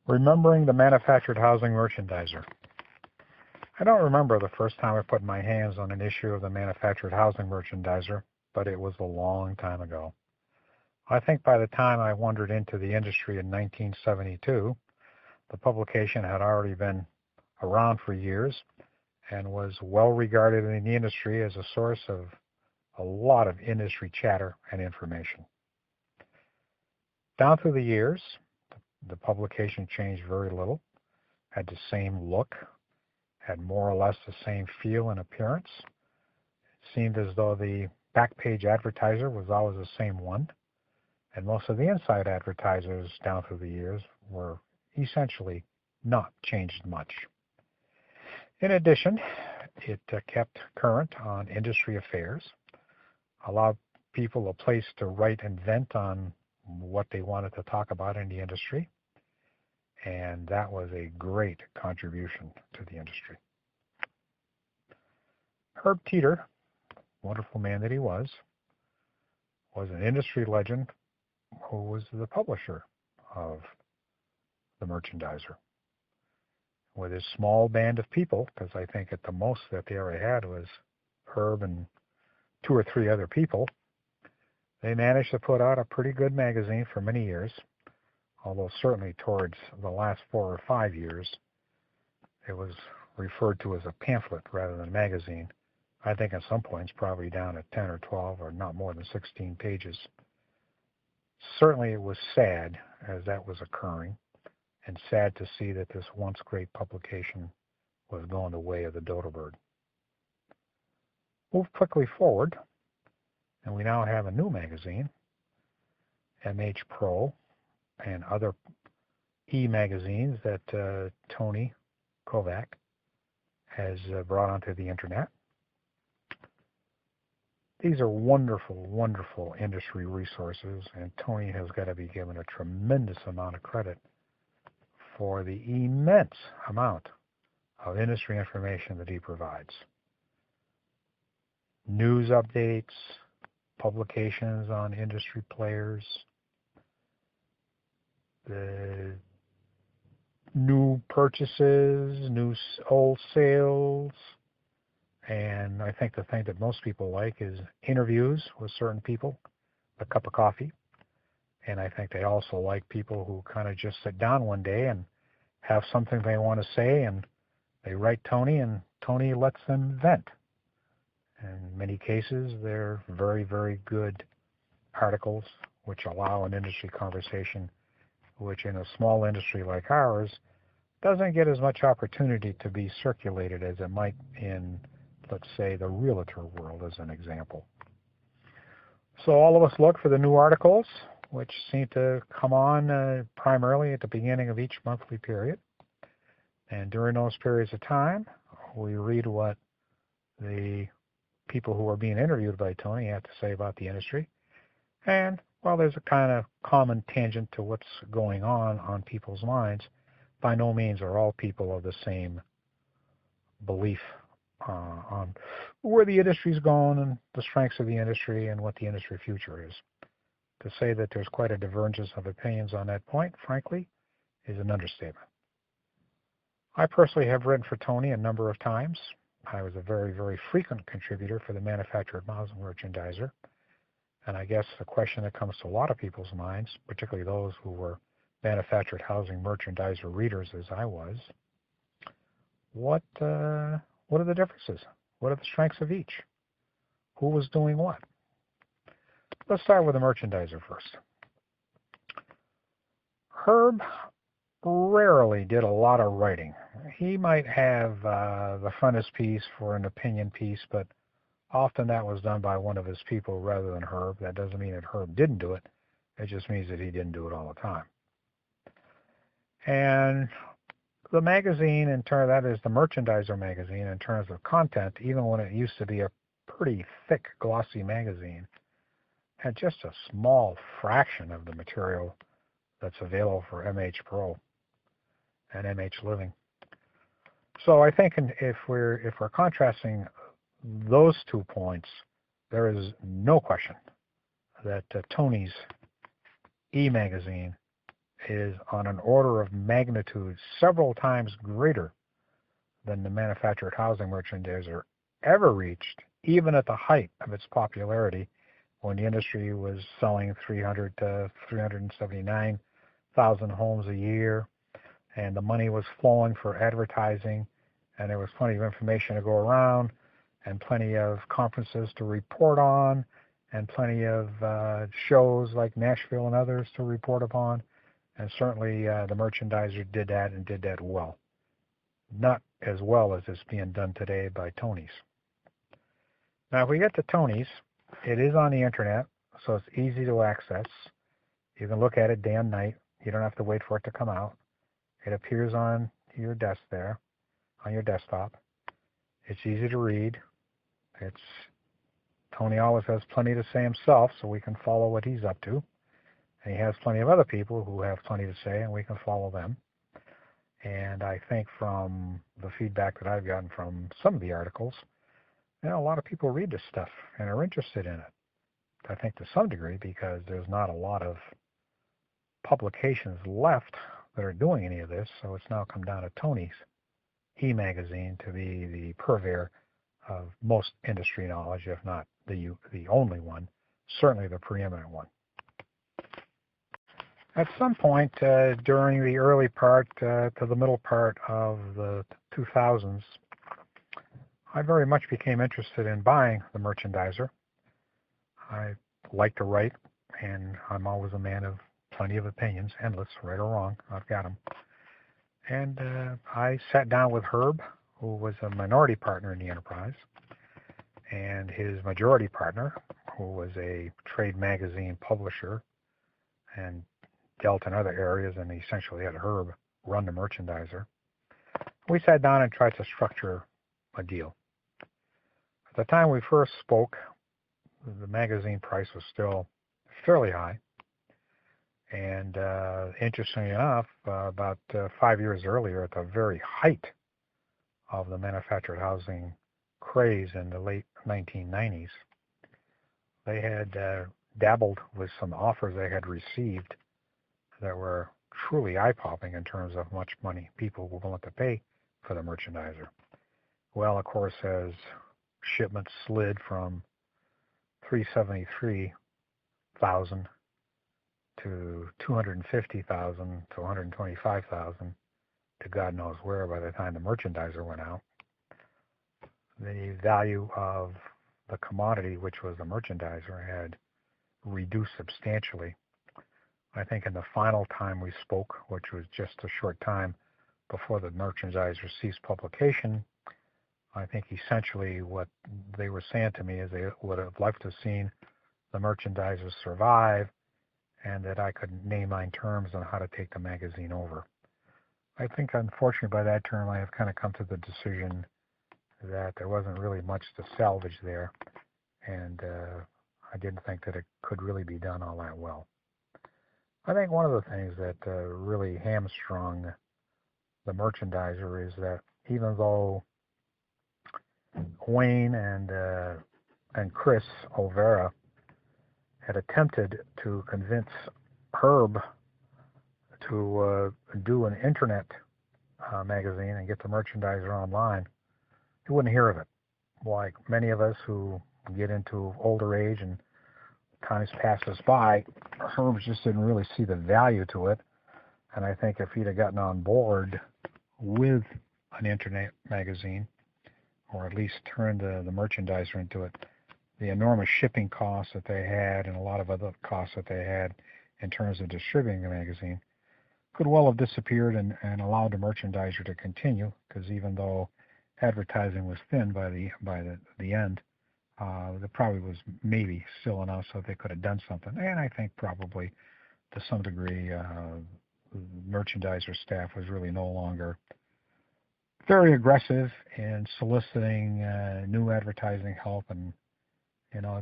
Remembering the manufactured housing merchandiser. I don't remember the first time I put my hands on an issue of the manufactured housing merchandiser, but it was a long time ago. I think by the time I wandered into the industry in 1972, the publication had already been around for years and was well regarded in the industry as a source of a lot of industry chatter and information. Down through the years, the publication changed very little, had the same look, had more or less the same feel and appearance. It seemed as though the back page advertiser was always the same one, and most of the inside advertisers down through the years were essentially not changed much. In addition, it kept current on industry affairs, allowed people a place to write and vent on what they wanted to talk about in the industry, and that was a great contribution to the industry. Herb Teeter, wonderful man that he was an industry legend who was the publisher of the merchandiser. With his small band of people, because I think at the most that they ever had was Herb and 2 or 3 other people, they managed to put out a pretty good magazine for many years, although certainly towards the last 4 or 5 years, it was referred to as a pamphlet rather than a magazine. I think at some points probably down at 10 or 12 or not more than 16 pages. Certainly it was sad as that was occurring, and sad to see that this once great publication was going the way of the dodo bird. Move quickly forward, and we now have a new magazine, MH Pro, and other e-magazines that Tony Kovac has brought onto the internet. These are wonderful, wonderful industry resources, and Tony has got to be given a tremendous amount of credit for the immense amount of industry information that he provides. News updates, publications on industry players, the new purchases, old sales, and I think the thing that most people like is interviews with certain people, a cup of coffee. And I think they also like people who kind of just sit down one day and have something they want to say, and they write Tony, and Tony lets them vent. In many cases, they're very, very good articles which allow an industry conversation, which in a small industry like ours doesn't get as much opportunity to be circulated as it might in, let's say, the realtor world as an example. So all of us look for the new articles, which seem to come on primarily at the beginning of each monthly period. And during those periods of time, we read what the people who are being interviewed by Tony have to say about the industry. And while there's a kind of common tangent to what's going on people's minds, by no means are all people of the same belief on where the industry's going and the strengths of the industry and what the industry future is. To say that there's quite a divergence of opinions on that point, frankly, is an understatement. I personally have written for Tony a number of times. I was a very, very frequent contributor for the manufactured housing merchandiser. And I guess the question that comes to a lot of people's minds, particularly those who were manufactured housing merchandiser readers as I was, what are the differences? What are the strengths of each? Who was doing what? Let's start with the merchandiser first. Herb rarely did a lot of writing. He might have the frontispiece for an opinion piece, but often that was done by one of his people rather than Herb. That doesn't mean that Herb didn't do it. It just means that he didn't do it all the time. And the magazine, that is the merchandiser magazine, in terms of content, even when it used to be a pretty thick, glossy magazine, had just a small fraction of the material that's available for MH Pro and MH Living. So I think if we're contrasting those 2 points, there is no question that Tony's e-magazine is on an order of magnitude several times greater than the manufactured housing merchandiser ever reached, even at the height of its popularity when the industry was selling 300 to 379,000 homes a year, and the money was flowing for advertising, and there was plenty of information to go around, and plenty of conferences to report on, and plenty of shows like Nashville and others to report upon. And certainly the merchandiser did that and did that well. Not as well as is being done today by Tony's. Now, if we get to Tony's, it is on the internet, so it's easy to access. You can look at it day and night. You don't have to wait for it to come out. It appears on your desk there, on your desktop. It's easy to read. Tony always has plenty to say himself, so we can follow what he's up to. And he has plenty of other people who have plenty to say, and we can follow them. And I think from the feedback that I've gotten from some of the articles, a lot of people read this stuff and are interested in it. I think to some degree because there's not a lot of publications left that are doing any of this, so it's now come down to Tony's e-magazine to be the purveyor of most industry knowledge, if not the only one, certainly the preeminent one. At some point during the early part to the middle part of the 2000s, I very much became interested in buying the Merchandiser. I like to write, and I'm always a man of plenty of opinions, endless, right or wrong, I've got them. And I sat down with Herb, who was a minority partner in the enterprise, and his majority partner, who was a trade magazine publisher and dealt in other areas and essentially had Herb run the Merchandiser. We sat down and tried to structure a deal. At the time we first spoke, the magazine price was still fairly high. And interestingly enough, about 5 years earlier, at the very height of the manufactured housing craze in the late 1990s, they had dabbled with some offers they had received that were truly eye-popping in terms of much money people were willing to pay for the Merchandiser. Well, of course, as shipments slid from 373,000 to 250,000 to 125,000 to God knows where by the time the Merchandiser went out, the value of the commodity, which was the Merchandiser, had reduced substantially. I think in the final time we spoke, which was just a short time before the Merchandiser ceased publication, I think essentially what they were saying to me is they would have liked to have seen the Merchandiser survive, and that I could name my terms on how to take the magazine over. I think, unfortunately, by that term, I have kind of come to the decision that there wasn't really much to salvage there, and I didn't think that it could really be done all that well. I think one of the things that really hamstrung the Merchandiser is that even though Wayne and Chris Olvera had attempted to convince Herb to do an internet magazine and get the Merchandiser online, he wouldn't hear of it. Like many of us who get into older age and times passes by, Herb just didn't really see the value to it. And I think if he'd have gotten on board with an internet magazine, or at least turned the Merchandiser into it, the enormous shipping costs that they had and a lot of other costs that they had in terms of distributing the magazine could well have disappeared and allowed the Merchandiser to continue, because even though advertising was thin by the end, there probably was maybe still enough so they could have done something. And I think probably to some degree the Merchandiser staff was really no longer very aggressive in soliciting new advertising help, and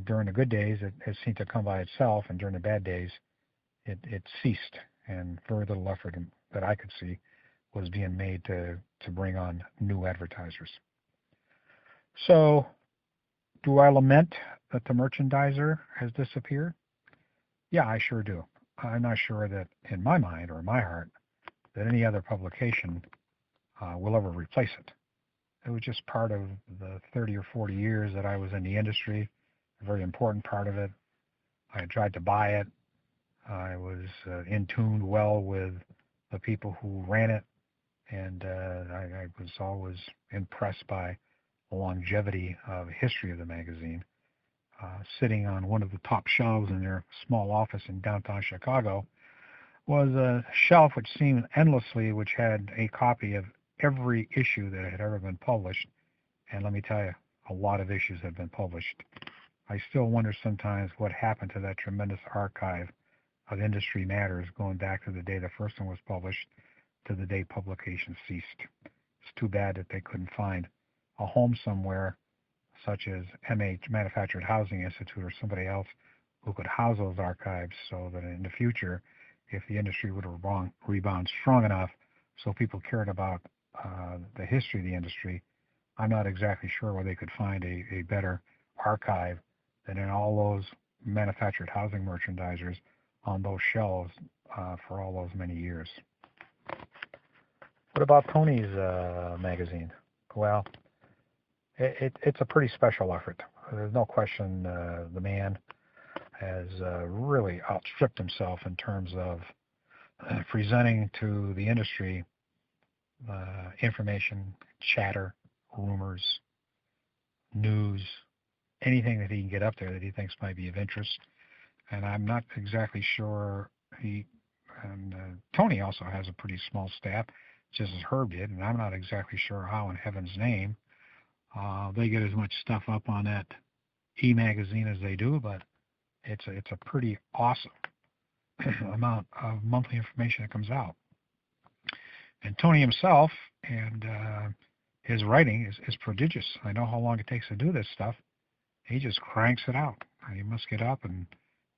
during the good days it seemed to come by itself, and during the bad days it ceased, and very little effort that I could see was being made to bring on new advertisers. So do I lament that the Merchandiser has disappeared? Yeah, I sure do. I'm not sure that in my mind or in my heart that any other publication will ever replace it. It was just part of the 30 or 40 years that I was in the industry, a very important part of it. I tried to buy it. I was in tune well with the people who ran it, and I was always impressed by the longevity of history of the magazine. Sitting on one of the top shelves in their small office in downtown Chicago was a shelf which seemed endlessly, which had a copy of every issue that had ever been published. And let me tell you, a lot of issues have been published. I still wonder sometimes what happened to that tremendous archive of industry matters going back to the day the first one was published to the day publication ceased. It's too bad that they couldn't find a home somewhere such as MH, Manufactured Housing Institute, or somebody else who could house those archives so that in the future, if the industry would rebound strong enough so people cared about the history of the industry, I'm not exactly sure where they could find a better archive than in all those manufactured housing merchandisers on those shelves for all those many years. What about Tony's magazine? Well, it's a pretty special effort. There's no question the man has really outstripped himself in terms of presenting to the industry information, chatter, rumors, news, anything that he can get up there that he thinks might be of interest. And I'm not exactly sure Tony also has a pretty small staff, just as Herb did, and I'm not exactly sure how in heaven's name they get as much stuff up on that e-magazine as they do, but it's a pretty awesome amount of monthly information that comes out. And Tony himself and his writing is prodigious. I know how long it takes to do this stuff. He just cranks it out. He must get up and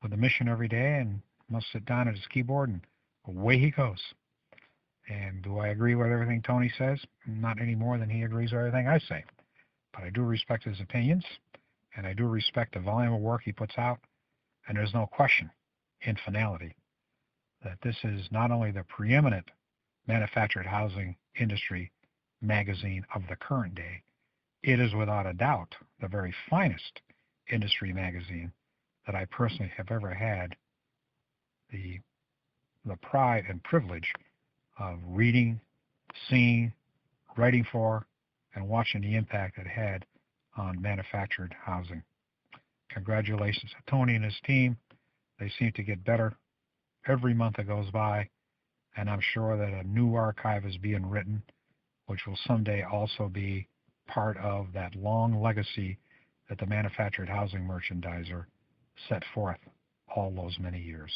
with a mission every day and must sit down at his keyboard and away he goes. And do I agree with everything Tony says? Not any more than he agrees with everything I say. But I do respect his opinions, and I do respect the volume of work he puts out, and there's no question in finality that this is not only the preeminent manufactured housing industry magazine of the current day, it is without a doubt the very finest industry magazine that I personally have ever had the pride and privilege of reading, seeing, writing for, and watching the impact it had on manufactured housing. Congratulations to Tony and his team. They seem to get better every month that goes by, and I'm sure that a new archive is being written, which will someday also be part of that long legacy that the manufactured housing merchandiser set forth all those many years.